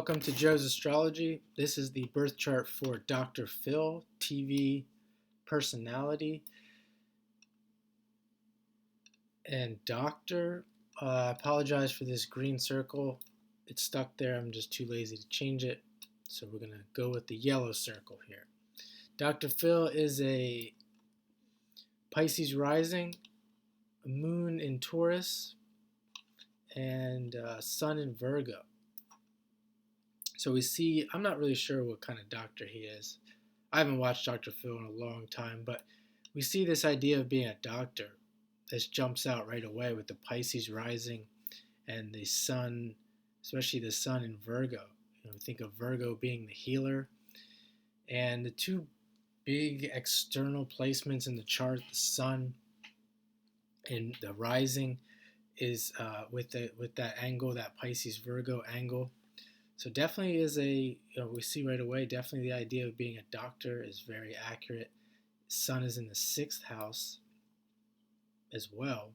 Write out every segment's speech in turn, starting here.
Welcome to Joe's Astrology. This is the birth chart for Dr. Phil, TV personality, and doctor. I apologize for this green circle. It's stuck there. I'm just too lazy to change it. So we're going to go with the yellow circle here. Dr. Phil is a Pisces rising, a moon in Taurus, and sun in Virgo. So we see, I'm not really sure what kind of doctor he is. I haven't watched Dr. Phil in a long time, but we see this idea of being a doctor. This jumps out right away with the Pisces rising and the sun, especially the sun in Virgo. We think of Virgo being the healer. And the two big external placements in the chart, the sun and the rising, is with that angle, that Pisces Virgo angle. So definitely is we see right away, definitely the idea of being a doctor is very accurate. Sun is in the 6th house as well.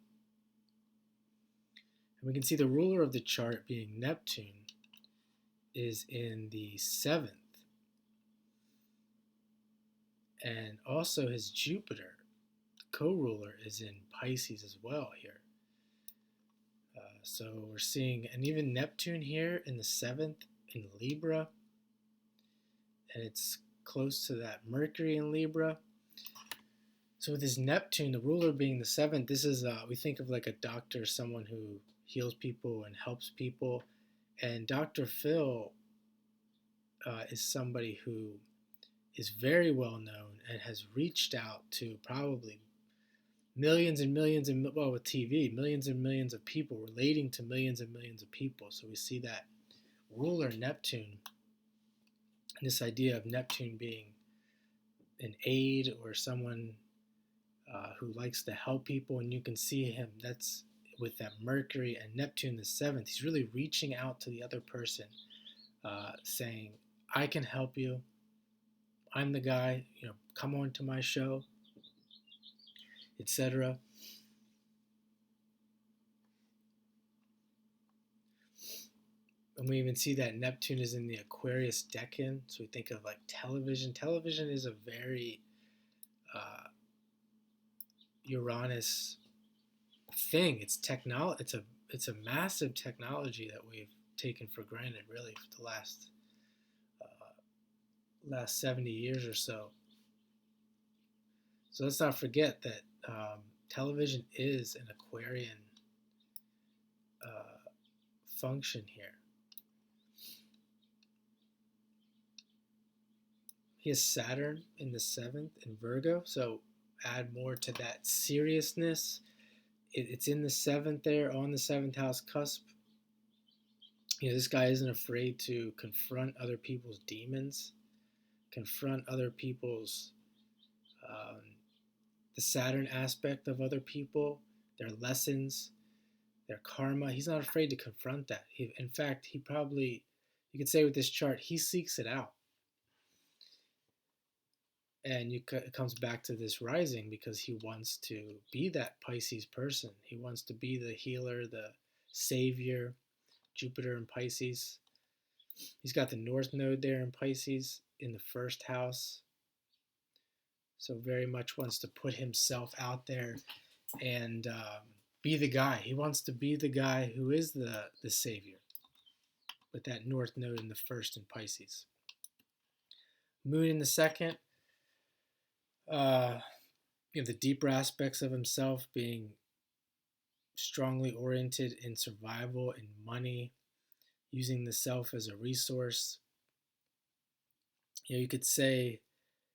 And we can see the ruler of the chart being Neptune is in the 7th. And also his Jupiter, the co-ruler, is in Pisces as well here. So we're seeing, and even Neptune here in the 7th in Libra. And it's close to that Mercury in Libra. So with this Neptune, the ruler being the 7th, this is, we think of like a doctor, someone who heals people and helps people. And Dr. Phil is somebody who is very well known and has reached out to probably millions and millions and, well, with TV, millions and millions of people, relating to millions and millions of people. So we see that ruler Neptune, this idea of Neptune being an aide or someone who likes to help people, and you can see him, that's with that Mercury and Neptune the 7th, he's really reaching out to the other person, saying, I can help you, I'm the guy, come on to my show, etc. And we even see that Neptune is in the Aquarius decan, so we think of like television. Television is a very Uranus thing. It's technology. It's a massive technology that we've taken for granted, really, for the last 70 years or so. So let's not forget that television is an Aquarian function here. He has Saturn in the 7th in Virgo, so add more to that seriousness. It's in the 7th there, on the 7th house cusp. This guy isn't afraid to confront other people's demons, confront other people's, the Saturn aspect of other people, their lessons, their karma. He's not afraid to confront that. In fact, he probably, you could say with this chart, he seeks it out. And it comes back to this rising because he wants to be that Pisces person. He wants to be the healer, the savior, Jupiter in Pisces. He's got the North Node there in Pisces in the 1st house. So very much wants to put himself out there and be the guy. He wants to be the guy who is the savior with that North Node in the 1st in Pisces. Moon in the 2nd. The deeper aspects of himself being strongly oriented in survival and money, using the self as a resource. You could say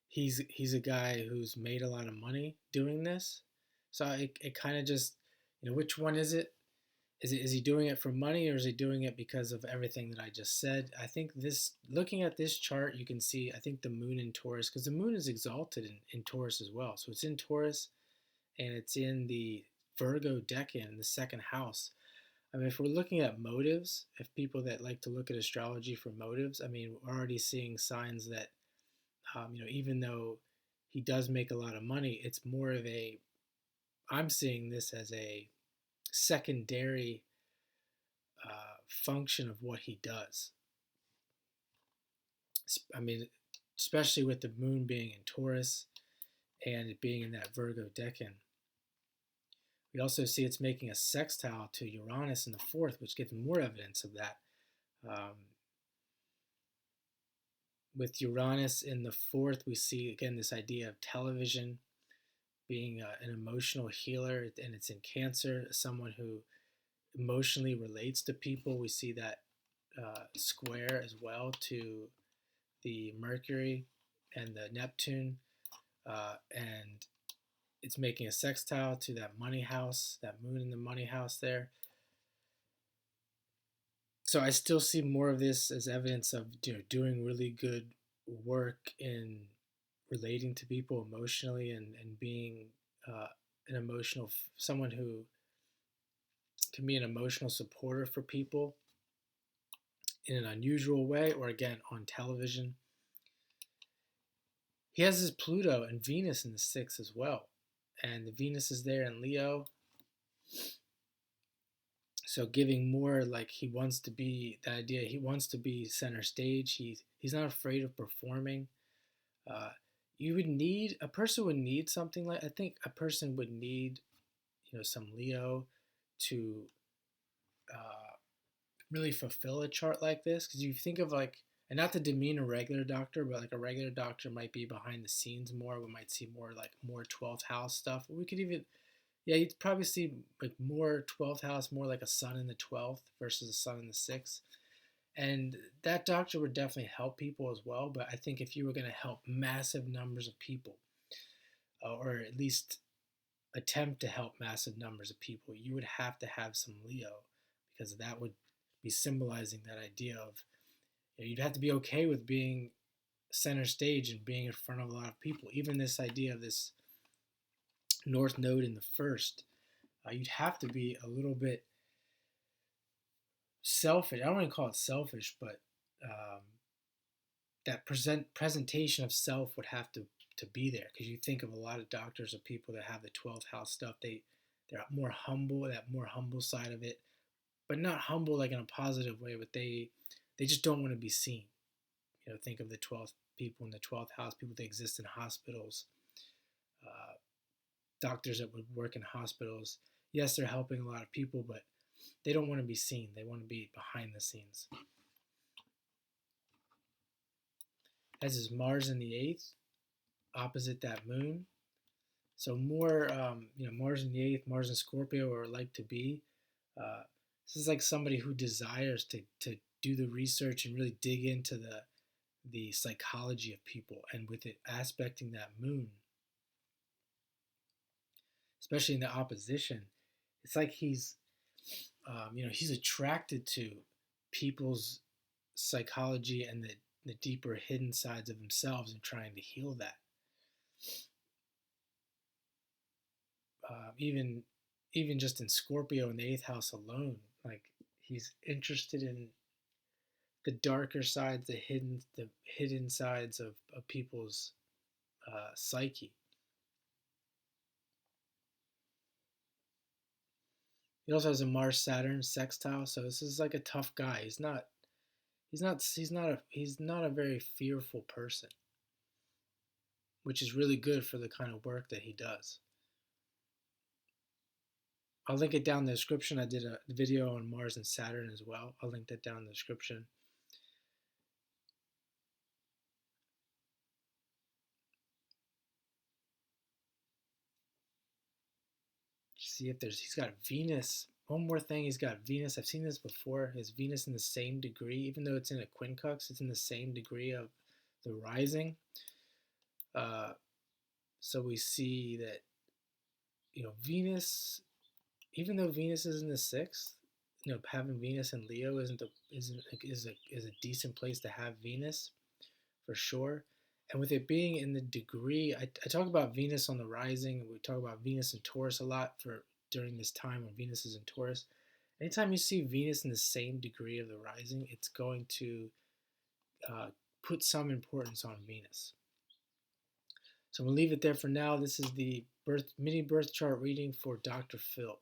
he's a guy who's made a lot of money doing this. So it kind of just, which one is it? Is he doing it for money, or is he doing it because of everything that I just said? I think looking at this chart, you can see, I think the moon in Taurus, because the moon is exalted in Taurus as well. So it's in Taurus, and it's in the Virgo decan in the 2nd house. I mean, if we're looking at motives, if people that like to look at astrology for motives, I mean, we're already seeing signs that, even though he does make a lot of money, it's more of I'm seeing this as a secondary function of what he does. I mean, especially with the moon being in Taurus and it being in that Virgo decan. We also see it's making a sextile to Uranus in the fourth, which gives more evidence of that. Um, with Uranus in the fourth, we see again this idea of television being an emotional healer, and it's in Cancer, someone who emotionally relates to people. We see that square as well to the Mercury and the Neptune, and it's making a sextile to that money house, that moon in the money house there. So I still see more of this as evidence of doing really good work in relating to people emotionally and being an emotional someone who can be an emotional supporter for people in an unusual way, or again on television. He has his Pluto and Venus in the sixth as well, and the Venus is there in Leo, so giving more like he wants to be the idea. He wants to be center stage. He's not afraid of performing. Uh, you would need a person would need something like I think a person would need some Leo to uh, really fulfill a chart like this, because you think of like, and not to demean a regular doctor, but like a regular doctor might be behind the scenes more. We might see more like more 12th house stuff. We could even, yeah, you'd probably see like more 12th house, more like a sun in the 12th versus a sun in the 6th. And that doctor would definitely help people as well. But I think if you were going to help massive numbers of people, or at least attempt to help massive numbers of people, you would have to have some Leo, because that would be symbolizing that idea of you'd have to be okay with being center stage and being in front of a lot of people. Even this idea of this North Node in the first, you'd have to be a little bit selfish. I don't want to call it selfish, but that presentation of self would have to be there, because you think of a lot of doctors or people that have the 12th house stuff. They're more humble, that more humble side of it, but not humble like in a positive way. But they just don't want to be seen. Think of the 12th people in the 12th house, people that exist in hospitals, uh, doctors that would work in hospitals. Yes, they're helping a lot of people, but they don't want to be seen. They want to be behind the scenes. As is Mars in the eighth, opposite that moon. So more, Mars in the eighth, Mars in Scorpio, or like to be. Uh, this is like somebody who desires to do the research and really dig into the psychology of people, and with it aspecting that moon, especially in the opposition, it's like he's attracted to people's psychology and the deeper hidden sides of themselves and trying to heal that. Even just in Scorpio in the eighth house alone, like he's interested in the darker sides, the hidden sides of people's psyche. He also has a Mars Saturn sextile, so this is like a tough guy. He's not a very fearful person, which is really good for the kind of work that he does. I'll link it down in the description. I did a video on Mars and Saturn as well. I'll link that down in the description. See if he's got Venus. One more thing, he's got Venus. I've seen this before. His Venus in the same degree, even though it's in a quincunx, it's in the same degree of the rising. So we see that Venus, even though Venus is in the sixth, having Venus in Leo is a decent place to have Venus for sure. And with it being in the degree, I talk about Venus on the rising. We talk about Venus in Taurus a lot for during this time when Venus is in Taurus. Anytime you see Venus in the same degree of the rising, it's going to put some importance on Venus. So we'll leave it there for now. This is the mini birth chart reading for Dr. Phil.